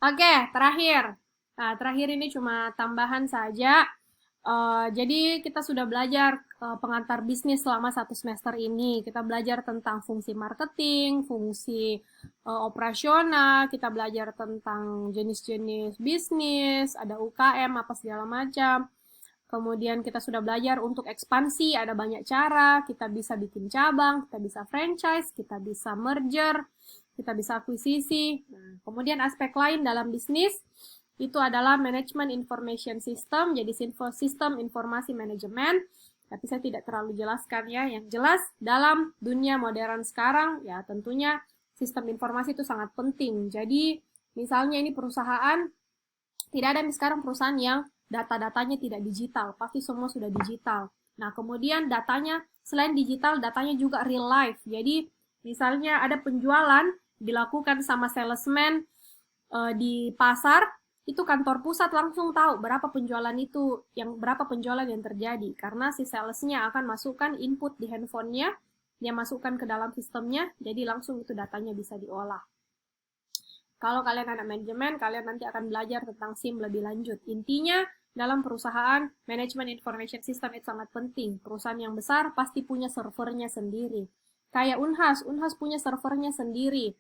Oke, terakhir. Nah, terakhir ini cuma tambahan saja. Jadi kita sudah belajar pengantar bisnis selama 1 semester ini. Kita belajar tentang fungsi marketing, fungsi operasional, kita belajar tentang jenis-jenis bisnis, ada UKM, apa segala macam. Kemudian kita sudah belajar untuk ekspansi, ada banyak cara, kita bisa bikin cabang, kita bisa franchise, kita bisa merger, kita bisa akuisisi. Nah, kemudian aspek lain dalam bisnis itu adalah Management Information System, jadi sistem informasi manajemen. Tapi saya tidak terlalu jelaskan ya. Yang jelas dalam dunia modern sekarang ya tentunya sistem informasi itu sangat penting. Jadi misalnya ini perusahaan, tidak ada sekarang perusahaan yang data-datanya tidak digital, pasti semua sudah digital. Nah, kemudian datanya selain digital, datanya juga real life. Jadi misalnya ada penjualan dilakukan sama salesman di pasar, itu kantor pusat langsung tahu berapa penjualan itu, berapa penjualan yang terjadi karena si salesnya akan masukkan input di handphonenya, dia masukkan ke dalam sistemnya, jadi langsung itu datanya bisa diolah. Kalau kalian anak manajemen, kalian nanti akan belajar tentang SIM lebih lanjut. Intinya, dalam perusahaan, manajemen information system itu sangat penting. Perusahaan yang besar pasti punya servernya sendiri. Kayak Unhas punya servernya sendiri.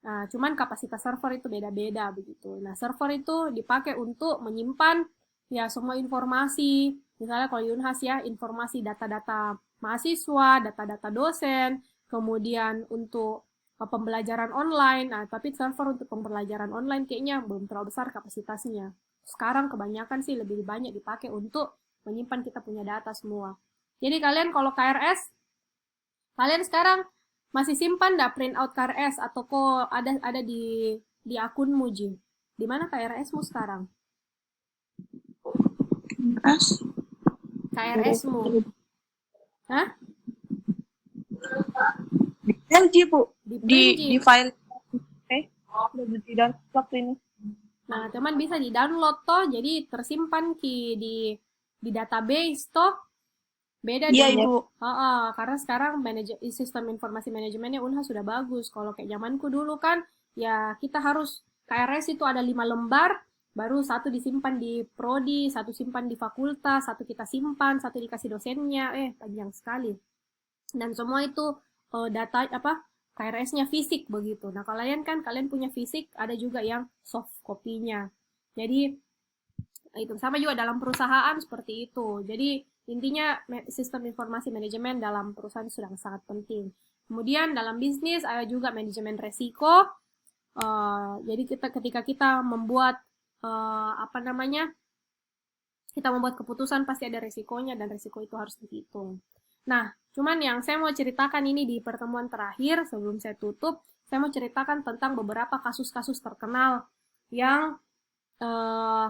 Nah, cuman kapasitas server itu beda-beda begitu. Nah, server itu dipakai untuk menyimpan ya semua informasi. Misalnya kalau Unhas ya, informasi data-data mahasiswa, data-data dosen, kemudian untuk pembelajaran online. Nah, tapi server untuk pembelajaran online kayaknya belum terlalu besar kapasitasnya. Sekarang kebanyakan sih lebih banyak dipakai untuk menyimpan kita punya data semua. Jadi kalian kalau KRS, kalian sekarang masih simpan nggak print out KRS atau kok ada di akunmu, Ji? Di mana KRS-mu sekarang? Mas, KRS-mu? Hah? di LG, Bu. Di Di print, Ji? file. Di dalam waktu ini. Nah, teman bisa di-download toh, jadi tersimpan di database toh. Beda Iya, dulu. Ibu. Karena sekarang sistem informasi manajemennya Unhas sudah bagus. Kalau kayak zamanku dulu kan, ya kita harus KRS itu ada 5 lembar, baru satu disimpan di prodi, satu simpan di fakultas, satu kita simpan, satu dikasih dosennya. Panjang sekali. Dan semua itu data apa KRS-nya fisik begitu. Nah, kalian punya fisik, ada juga yang soft copy-nya. Jadi itu sama juga dalam perusahaan seperti itu. Jadi intinya sistem informasi manajemen dalam perusahaan sudah sangat penting. Kemudian dalam bisnis ada juga manajemen resiko. Jadi ketika kita membuat apa namanya, kita membuat keputusan pasti ada resikonya dan resiko itu harus dihitung. Nah, cuman yang saya mau ceritakan ini di pertemuan terakhir sebelum saya tutup, saya mau ceritakan tentang beberapa kasus-kasus terkenal yang eh,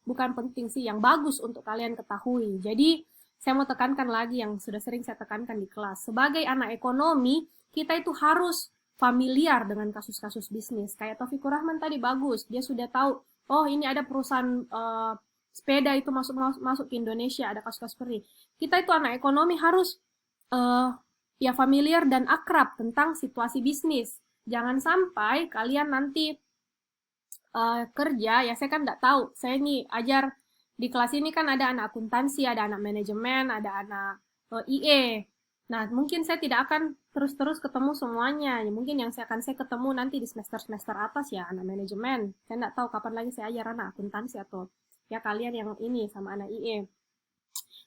bukan penting sih, yang bagus untuk kalian ketahui. Jadi, saya mau tekankan lagi yang sudah sering saya tekankan di kelas. Sebagai anak ekonomi, kita itu harus familiar dengan kasus-kasus bisnis. Kayak Taufikur Rahman tadi bagus, dia sudah tahu, oh ini ada perusahaan sepeda itu masuk ke Indonesia, ada kasus-kasus seperti. Kita itu anak ekonomi harus uh, ya familiar dan akrab tentang situasi bisnis. Jangan sampai kalian nanti kerja, ya saya kan nggak tahu. Saya nih ajar di kelas ini kan ada anak akuntansi, ada anak manajemen, ada anak IE. Nah, mungkin saya tidak akan terus-terus ketemu semuanya. Ya, mungkin yang saya ketemu nanti di semester-semester atas ya anak manajemen. Saya nggak tahu kapan lagi saya ajar anak akuntansi atau ya kalian yang ini sama anak IE.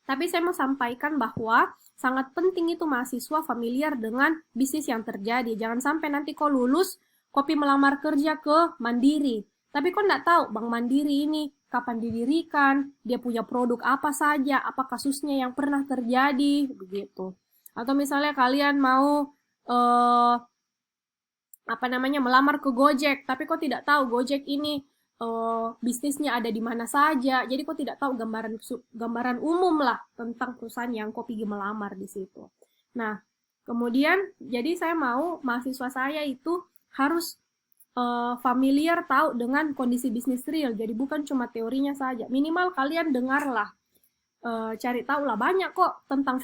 Tapi saya mau sampaikan bahwa sangat penting itu mahasiswa familiar dengan bisnis yang terjadi. Jangan sampai nanti kau lulus, kopi melamar kerja ke Mandiri. Tapi kau nggak tahu Bank Mandiri ini kapan didirikan, dia punya produk apa saja, apa kasusnya yang pernah terjadi, begitu. Atau misalnya kalian mau apa namanya melamar ke Gojek, tapi kok tidak tahu Gojek ini bisnisnya ada di mana saja. Jadi kok tidak tahu gambaran umum lah tentang perusahaan yang kau pergi melamar di situ. Nah, kemudian jadi saya mau mahasiswa saya itu harus familiar tahu dengan kondisi bisnis real. Jadi bukan cuma teorinya saja. Minimal kalian dengarlah, cari tahu lah banyak kok tentang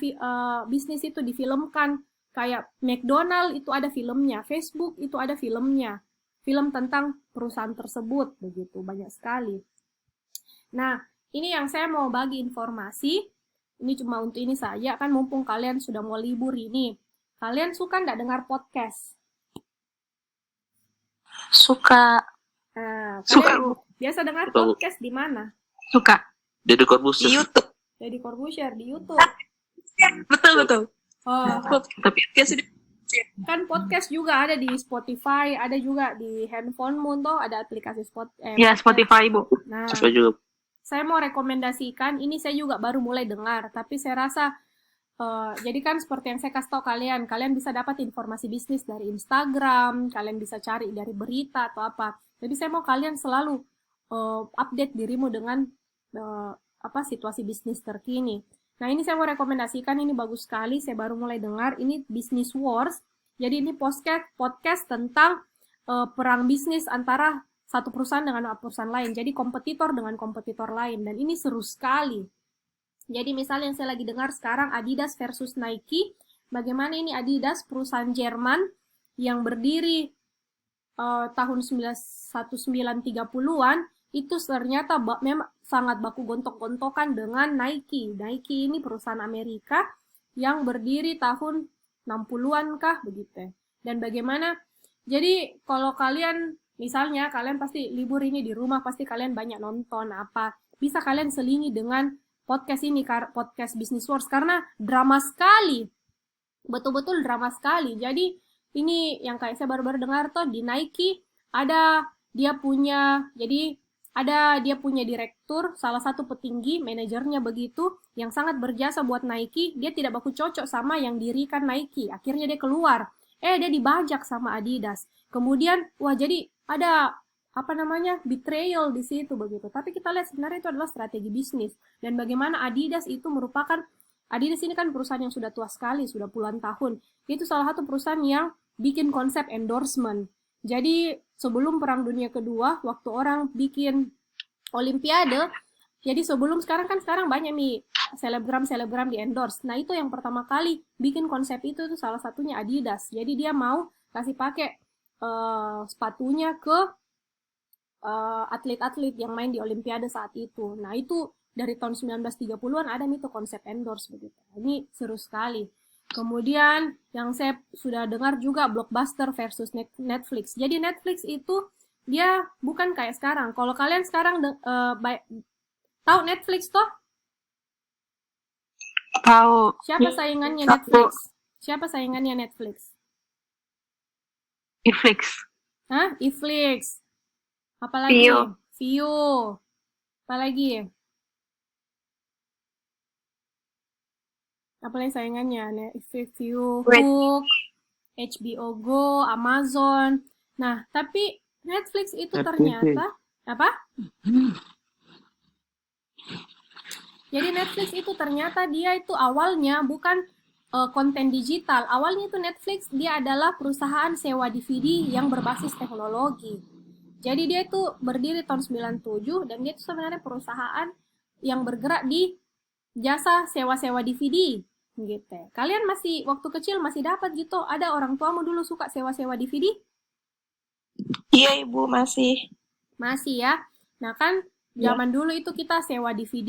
bisnis itu difilmkan. Kayak McDonald itu ada filmnya, Facebook itu ada filmnya. film tentang perusahaan tersebut, begitu banyak sekali. Nah, ini yang saya mau bagi informasi. Ini cuma untuk ini saja, kan mumpung kalian sudah mau libur ini. Kalian suka nggak dengar podcast? Suka. Nah, Suka, kalian Bu. biasa dengar Suka, Bu. podcast di mana? Suka. Deddy Corbuzier. Di YouTube. Jadi Corbuzier di YouTube. Betul. Oh, Tapi podcast kan podcast juga ada di Spotify, ada juga di handphonemu tuh, ada aplikasi ya podcast. Spotify, Bu. Nah, Saya juga. saya mau rekomendasikan, ini saya juga baru mulai dengar, tapi saya rasa, jadi kan seperti yang saya kasih tahu kalian, kalian bisa dapat informasi bisnis dari Instagram, kalian bisa cari dari berita atau apa. Jadi saya mau kalian selalu update dirimu dengan situasi bisnis terkini. Nah, ini saya mau rekomendasikan, ini bagus sekali, saya baru mulai dengar, ini Business Wars. Jadi ini podcast tentang perang bisnis antara satu perusahaan dengan perusahaan lain. Jadi kompetitor dengan kompetitor lain. Dan ini seru sekali. Jadi misalnya yang saya lagi dengar sekarang Adidas versus Nike. Bagaimana ini Adidas, perusahaan Jerman yang berdiri tahun 1930-an, itu ternyata memang sangat baku gontok-gontokan dengan Nike. Nike ini perusahaan Amerika yang berdiri tahun 60-an kah begitu. Dan bagaimana, jadi kalau kalian misalnya kalian pasti libur ini di rumah, pasti kalian banyak nonton apa, bisa kalian selingi dengan podcast ini, podcast Business Wars, karena drama sekali, betul-betul drama sekali. Jadi ini yang kayak saya baru-baru dengar tuh, di Nike ada dia punya direktur, salah satu petinggi, manajernya begitu, yang sangat berjasa buat Nike. Dia tidak baku cocok sama yang dirikan Nike. Akhirnya dia keluar. Dia dibajak sama Adidas. Kemudian, jadi ada betrayal di situ begitu. Tapi kita lihat sebenarnya itu adalah strategi bisnis. Dan bagaimana Adidas itu Adidas ini kan perusahaan yang sudah tua sekali, sudah puluhan tahun. Itu salah satu perusahaan yang bikin konsep endorsement. Jadi sebelum Perang Dunia Kedua, waktu orang bikin Olimpiade, jadi sekarang banyak nih selebgram di endorse. Nah, itu yang pertama kali bikin konsep itu salah satunya Adidas. Jadi dia mau kasih pakai sepatunya ke atlet-atlet yang main di Olimpiade saat itu. Nah, itu dari tahun 1930-an ada nih tuh konsep endorse begitu. Ini seru sekali. Kemudian yang saya sudah dengar juga Blockbuster versus Netflix. Jadi Netflix itu dia bukan kayak sekarang. Kalau kalian sekarang tahu Netflix toh? Tahu. Siapa saingannya Netflix? Siapa saingannya Netflix? Netflix. Hah? Netflix. Apalagi? Vio. Apalagi? Apalagi saingannya? Netflix, Vio, Hook, HBO Go, Amazon. Nah, tapi Netflix itu ternyata apa? Jadi Netflix itu ternyata dia itu awalnya bukan konten digital. Awalnya itu Netflix dia adalah perusahaan sewa DVD yang berbasis teknologi. Jadi dia itu berdiri tahun 97 dan dia itu sebenarnya perusahaan yang bergerak di jasa sewa-sewa DVD gitu. Kalian masih waktu kecil masih dapat gitu? Ada orang tuamu dulu suka sewa-sewa DVD? Iya, Ibu, masih. Masih ya. Nah, kan zaman dulu itu kita sewa DVD,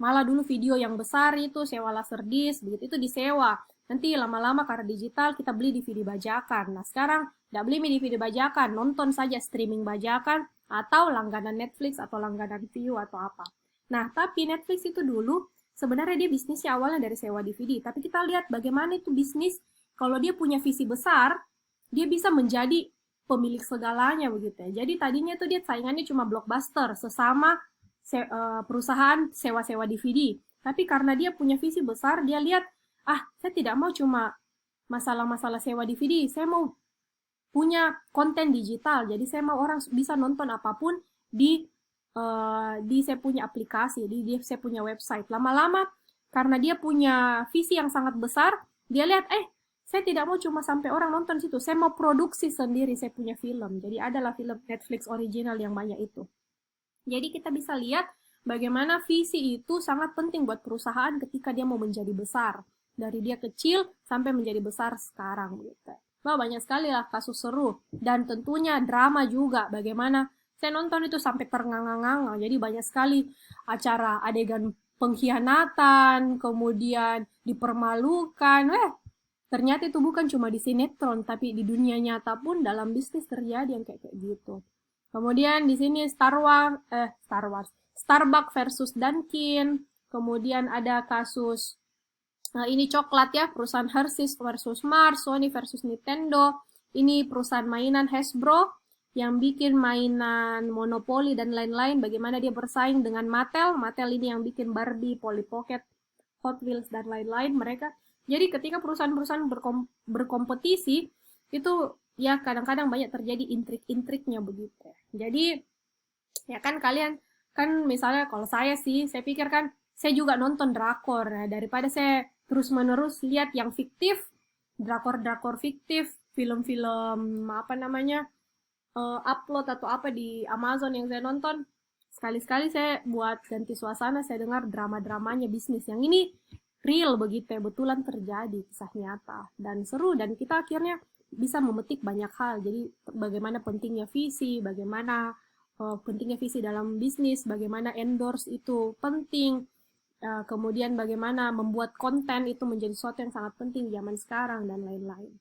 malah dulu video yang besar itu sewa laserdisc, begitu itu disewa. Nanti lama-lama karena digital kita beli DVD bajakan. Nah, sekarang nggak beli DVD bajakan, nonton saja streaming bajakan atau langganan Netflix atau langganan View atau apa. Nah, tapi Netflix itu dulu sebenarnya dia bisnisnya awalnya dari sewa DVD, tapi kita lihat bagaimana itu bisnis kalau dia punya visi besar, dia bisa menjadi pemilik segalanya begitu ya. Jadi tadinya tuh dia saingannya cuma Blockbuster, sesama perusahaan sewa-sewa DVD. Tapi karena dia punya visi besar, dia lihat, saya tidak mau cuma masalah-masalah sewa DVD, saya mau punya konten digital. Jadi saya mau orang bisa nonton apapun di saya punya aplikasi, saya punya website. Lama-lama karena dia punya visi yang sangat besar, dia lihat, saya tidak mau cuma sampai orang nonton situ, saya mau produksi sendiri, saya punya film. Jadi adalah film Netflix original yang banyak itu. Jadi kita bisa lihat bagaimana visi itu sangat penting buat perusahaan ketika dia mau menjadi besar. Dari dia kecil sampai menjadi besar sekarang gitu. Wah, banyak sekali lah kasus seru. Dan tentunya drama juga. Bagaimana saya nonton itu sampai ternganga-nganga. Jadi banyak sekali acara adegan pengkhianatan, kemudian dipermalukan. Ternyata itu bukan cuma di sinetron, tapi di dunia nyata pun dalam bisnis terjadi yang kayak gitu. Kemudian di sini Starbucks versus Dunkin'. Kemudian ada kasus ini coklat ya, perusahaan Hershey's versus Mars, Sony versus Nintendo. Ini perusahaan mainan Hasbro yang bikin mainan Monopoly dan lain-lain. Bagaimana dia bersaing dengan Mattel. Mattel ini yang bikin Barbie, Polly Pocket, Hot Wheels dan lain-lain. Mereka. Jadi ketika perusahaan-perusahaan berkompetisi itu ya kadang-kadang banyak terjadi intrik-intriknya begitu. Jadi ya kan kalian kan misalnya kalau saya sih saya pikir kan saya juga nonton drakor. Nah, daripada saya terus-menerus lihat yang fiktif, drakor-drakor fiktif, film-film apa namanya upload atau apa di Amazon yang saya nonton, sekali-sekali saya buat ganti suasana, saya dengar drama-dramanya bisnis yang ini real begitu ya, betulan terjadi kisah nyata dan seru dan kita akhirnya bisa memetik banyak hal. Jadi bagaimana pentingnya visi, bagaimana pentingnya visi dalam bisnis, bagaimana endorse itu penting, kemudian bagaimana membuat konten itu menjadi sesuatu yang sangat penting zaman sekarang dan lain-lain.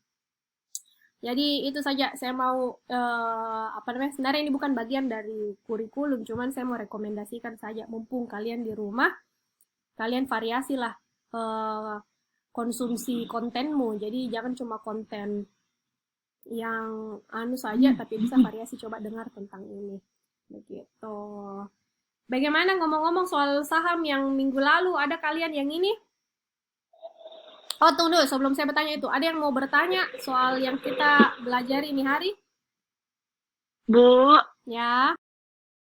Jadi itu saja saya mau sebenarnya ini bukan bagian dari kurikulum, cuman saya mau rekomendasikan saja mumpung kalian di rumah, kalian variasilah konsumsi kontenmu. Jadi jangan cuma konten yang saja, tapi bisa variasi, coba dengar tentang ini. Begitu. Bagaimana ngomong-ngomong soal saham yang minggu lalu, ada kalian yang ini? Oh, tunggu dulu, sebelum saya bertanya itu, ada yang mau bertanya soal yang kita belajar ini hari? Bu, Ya.